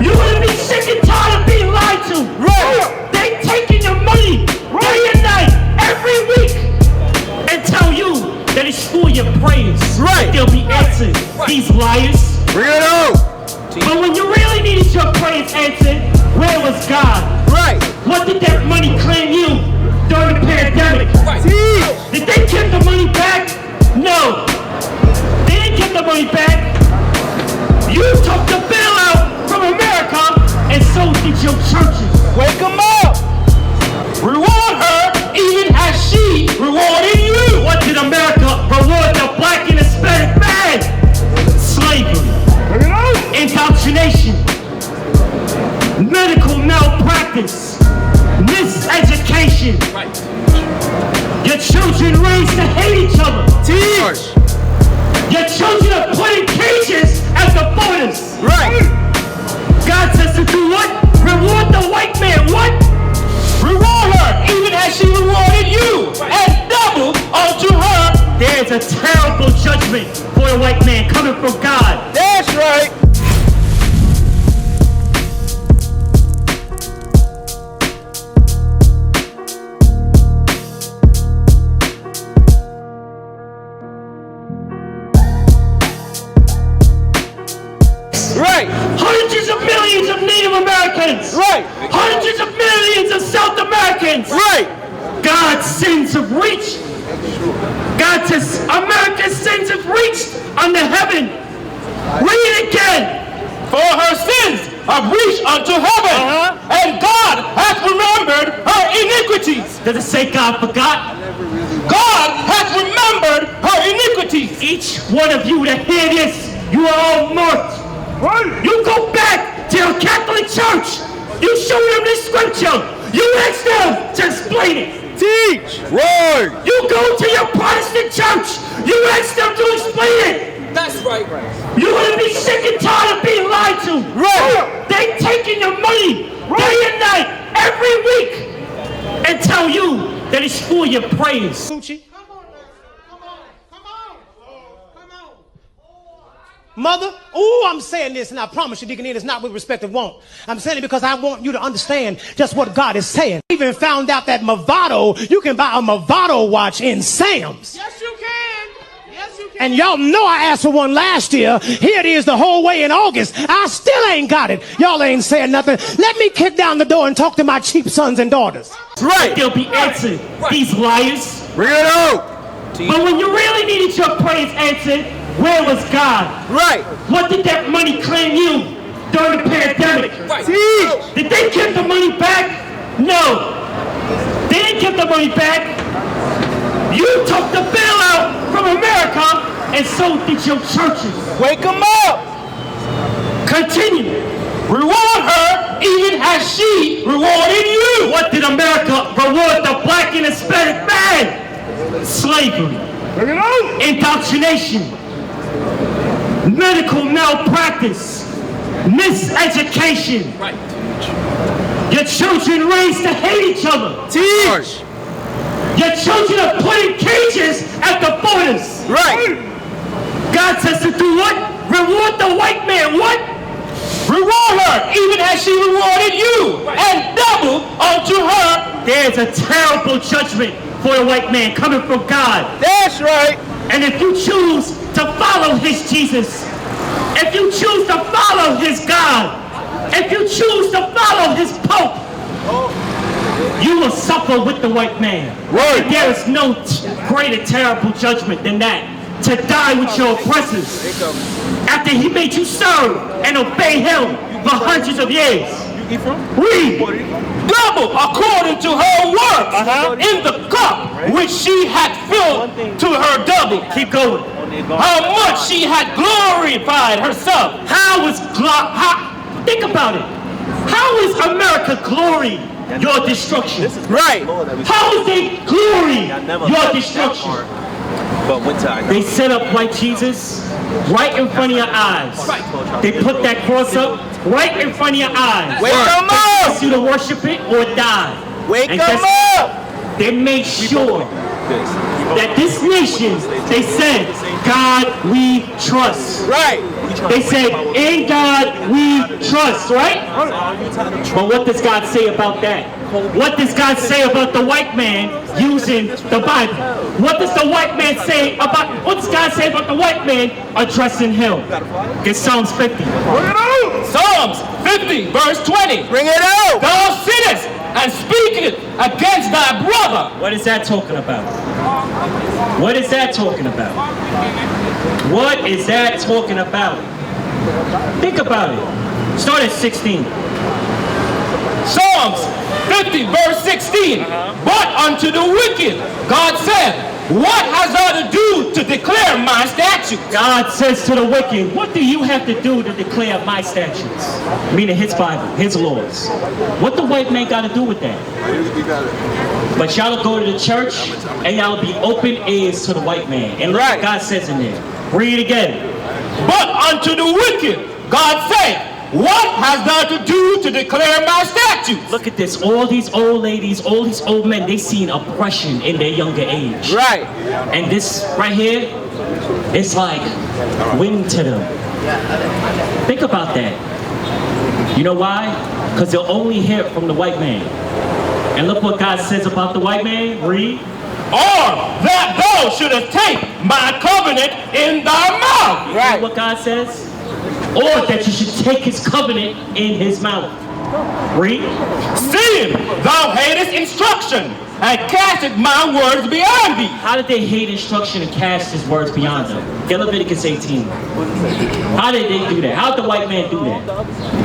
You would be sick and tired of being lied to. Right. They taking your money day and night, every week, and tell you that it's for your praise. Right. They'll be answered. These liars. Bring it on. But when you really needed your praise answered, where was God? Right. What did that money claim you during the pandemic? Did they give the money back? No. They didn't give the money back. You took the bailout from America and so did your churches. Wake them up. Reward her even as she rewarded you. What did America reward the black and Hispanic man? Slavery. Indoctrination. Medical malpractice. Miseducation. Your children raised to hate each other. Teach. Your children are put in cages at the borders. Right. God says to do what? Reward the white man. What? Reward her even as she rewarded you. And double unto her. There's a terrible judgment for a white man coming from God. That's right. Right. Hundreds of millions of Native Americans. Right. Hundreds of millions of South Americans. Right. God's sins have reached. God says America's sins have reached unto heaven. Read it again. For her sins have reached unto heaven. And God hath remembered her iniquities. Does it say God forgot? God hath remembered her iniquities. Each one of you that hear this, you are all marked. You go back to your Catholic church. You show them this scripture. You ask them to explain it. Teach. Right. You go to your Protestant church. You ask them to explain it. That's right. You would be sick and tired of being lied to. Right. They taking your money day and night, every week, and tell you that it's for your praise. Mother, oh, I'm saying this, and I promise you, Deacon Ian, it's not with respect of want. I'm saying it because I want you to understand just what God is saying. I even found out that Movado, you can buy a Movado watch in Sam's. Yes, you can. Yes, you can. And y'all know I asked for one last year. Here it is the whole way in August. I still ain't got it. Y'all ain't saying nothing. Let me kick down the door and talk to my cheap sons and daughters. Right. They'll be answered. These liars. Bring it on. But when you really needed your praise answered, where was God? Right. What did that money claim you during the pandemic? Teach. Did they give the money back? No. They didn't give the money back. You took the bailout from America and so did your churches. Wake them up. Continue. Reward her even as she rewarded you. What did America reward the black and Hispanic man? Slavery. Indoctrination. Medical malpractice. Miseducation. Your children raised to hate each other. Teach. Your children are put in cages at the borders. Right. God says to do what? Reward the white man. What? Reward her even as she rewarded you. And double unto her. There's a terrible judgment for a white man coming from God. That's right. And if you choose to follow his Jesus, if you choose to follow his God, if you choose to follow his Pope, you will suffer with the white man. Right. There is no greater terrible judgment than that. To die with your oppressors after he made you serve and obey him for hundreds of years. Read. Double according to her work in the cup which she had filled to her double. Keep going. How much she had glorified herself. Think about it. How is America glory your destruction? Right. How is they glory your destruction? They set up white Jesus right in front of your eyes. They put that cross up right in front of your eyes. Wake them up. You to worship it or die. Wake And them guess- up. They made sure that this nation, they said, God we trust. Right. They said, in God we trust, right? But what does God say about that? What does God say about the white man using the Bible? What does the white man say about, what does God say about the white man addressing him? It's Psalms 50. Bring it out. Psalms 50, verse 20. Bring it out. Thou sinnest and speakest against thy brother. What is that talking about? What is that talking about? What is that talking about? Think about it. Start at 16. Psalms 50, verse 16. But unto the wicked, God said, what hast thou to do to declare my statutes? God says to the wicked, what do you have to do to declare my statutes? Meaning his Bible, his laws. What the white man got to do with that? But y'all go to the church and y'all be open ears to the white man. And look what God says in there. Read it again. But unto the wicked, God said, what hast thou to do to declare my statutes? Look at this. All these old ladies, all these old men, they seen oppression in their younger age. Right. And this right here, it's like wind to them. Think about that. You know why? Because they'll only hear it from the white man. And look what God says about the white man. Read. Or that thou shouldest take my covenant in thy mouth. Right. What God says? Or that you should take his covenant in his mouth. Read. Seeing thou hatest instruction and castest my words beyond thee. How did they hate instruction and cast his words beyond them? Get Leviticus 18. How did they do that? How did the white man do that?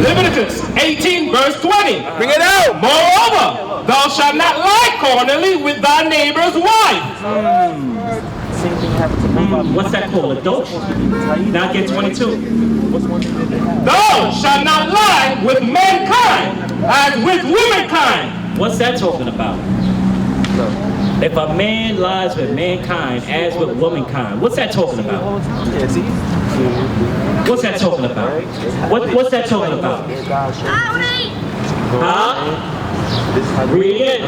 Leviticus 18, verse 20. Bring it out. Moreover, thou shalt not lie carnally with thy neighbor's wife. What's that called? Adultery. Now get 22. Thou shalt not lie with mankind as with womankind. What's that talking about? If a man lies with mankind as with womankind, what's that talking about? What's that talking about? What's that talking about? Huh? Read it.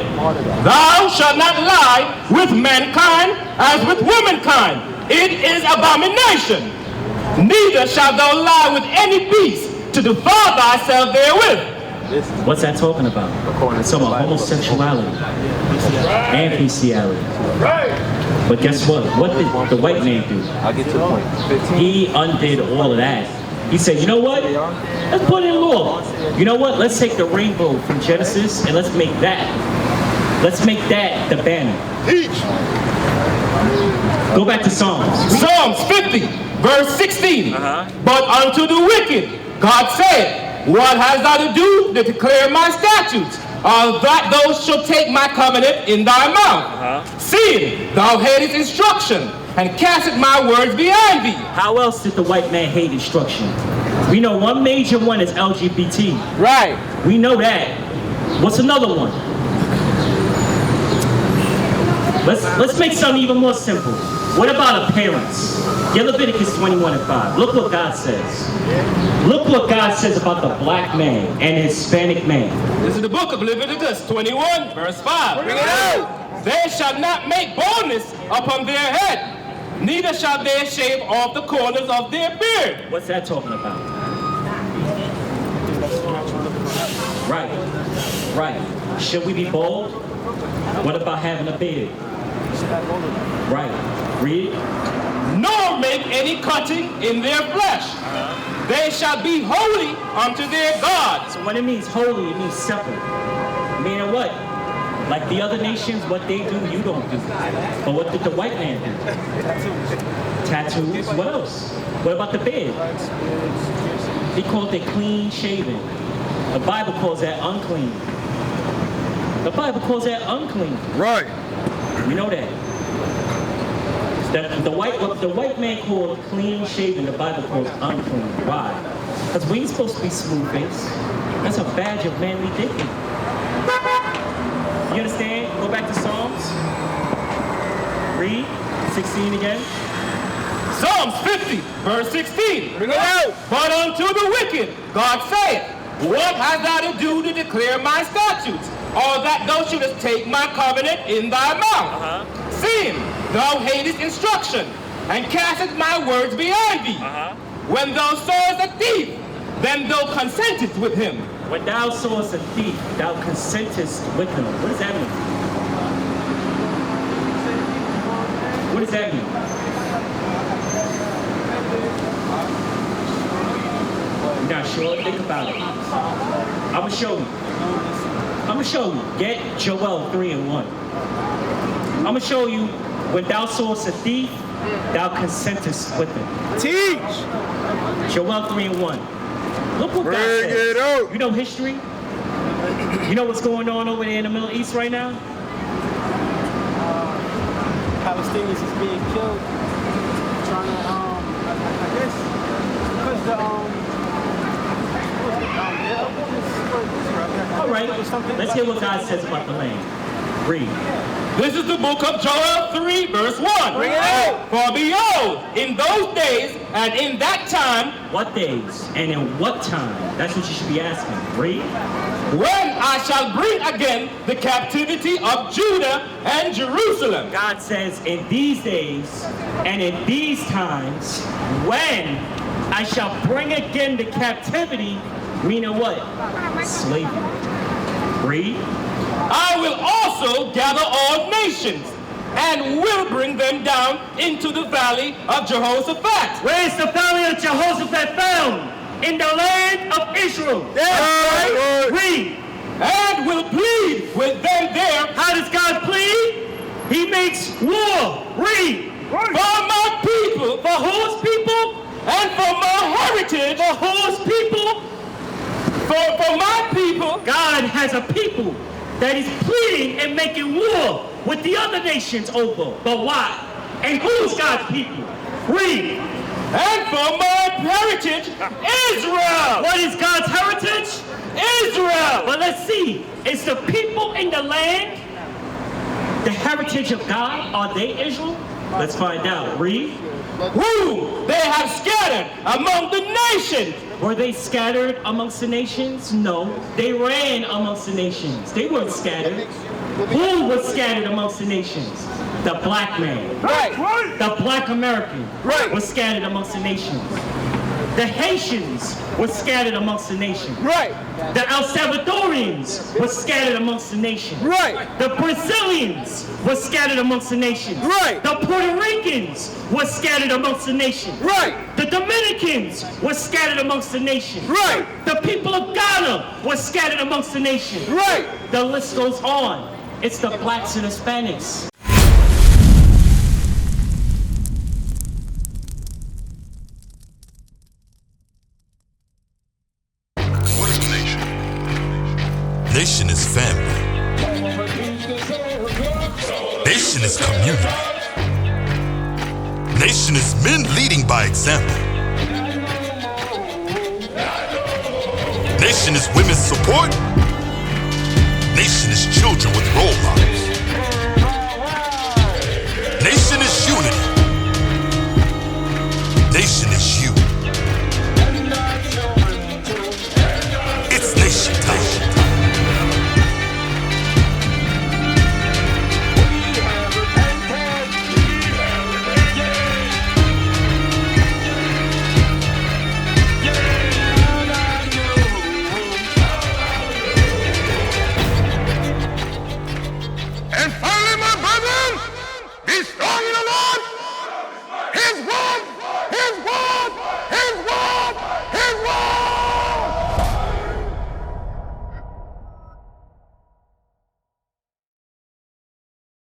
Thou shalt not lie with mankind as with womankind. It is abomination. Neither shalt thou lie with any beast to defile thyself therewith. What's that talking about? It's talking about homosexuality and bestiality. But guess what? What did the white man do? I'll get to the point. He undid all of that. He said, you know what? Let's put in law. You know what? Let's take the rainbow from Genesis and let's make that. Let's make that the banner. Go back to Psalms. Psalms 50, verse 16. But unto the wicked, God said, what hast thou to do to declare my statutes? That thou shalt take my covenant in thy mouth. Seeing thou hatest instruction, and casteth my words beyond thee. How else did the white man hate instruction? We know one major one is LGBT. Right. We know that. What's another one? Let's make something even more simple. What about appearance? Get Leviticus 21 and 5. Look what God says. Look what God says about the black man and Hispanic man. This is the book of Leviticus 21, verse 5. Bring it out. They shall not make baldness upon their head, neither shall they shave off the corners of their beard. What's that talking about? Right. Should we be bald? What about having a beard? Right. Read. Nor make any cutting in their flesh. They shall be holy unto their God. So when it means holy, it means separate. Meaning what? Like the other nations, what they do, you don't do. But what did the white man do? Tattoos. What else? What about the beard? He called it clean shaven. The Bible calls that unclean. The Bible calls that unclean. Right. We know that. What the white man called clean shaven, the Bible calls unclean. Why? Because we ain't supposed to be smooth faced. That's a badge of manly dignity. You understand? Go back to Psalms. Read 16 again. Psalms 50, verse 16. Bring it out. But unto the wicked, God saith, what hast thou to do to declare my statutes? Or that thou shouldest take my covenant in thy mouth? Seeing thou hatest instruction, and castest my words behind thee. When thou sawest a thief, then thou consentest with him. When thou sawest a thief, thou consentest with him. What does that mean? What does that mean? You're not sure? Think about it. I'm going to show you. I'm going to show you. Get Joel 3:1. I'm going to show you, when thou sawest a thief, thou consentest with him. Teach. Joel 3:1. Look what God Bring says. it out. You know history? You know what's going on over there in the Middle East right now? Palestinians is being killed. Trying to, I guess, because All right, let's hear what God says about the land. Read. This is the book of Joel 3, verse 1. Bring it out. For behold, in those days and in that time, What days and in what time? That's what you should be asking. Read. when I shall bring again the captivity of Judah and Jerusalem. God says, in these days and in these times, when I shall bring again the captivity, meaning what? Slavery. Read. I will also gather all nations and will bring them down into the valley of Jehoshaphat. Where is the valley of Jehoshaphat found? In the land of Israel. Read. And will plead with them there How does God plead? He makes war. Read. for my people For whose people? and for my heritage, For whose people? for my people. God has a people that is pleading and making war with the other nations over. But why? And who's God's people? Read. And for my heritage, Israel. What is God's heritage? Israel. Well, let's see. Is the people in the land the heritage of God? Are they Israel? Let's find out. Read. Whom they have scattered among the nations. Were they scattered amongst the nations? No. They ran amongst the nations. They weren't scattered. Who was scattered amongst the nations? The black man. Right. The black American Right. was scattered amongst the nations. The Haitians were scattered amongst the nations. Right. The El Salvadorians were scattered amongst the nations. Right. The Brazilians were scattered amongst the nations. Right. The Puerto Ricans were scattered amongst the nations. Right. The Dominicans were scattered amongst the nations. Right. The people of Ghana were scattered amongst the nations. Right. The list goes on. It's the blacks and Hispanics. What is nation? Nation is family. Nation is community. Nation is men leading by example. Nation is women's support. Nation is children with role models. Nation is unity. Nation is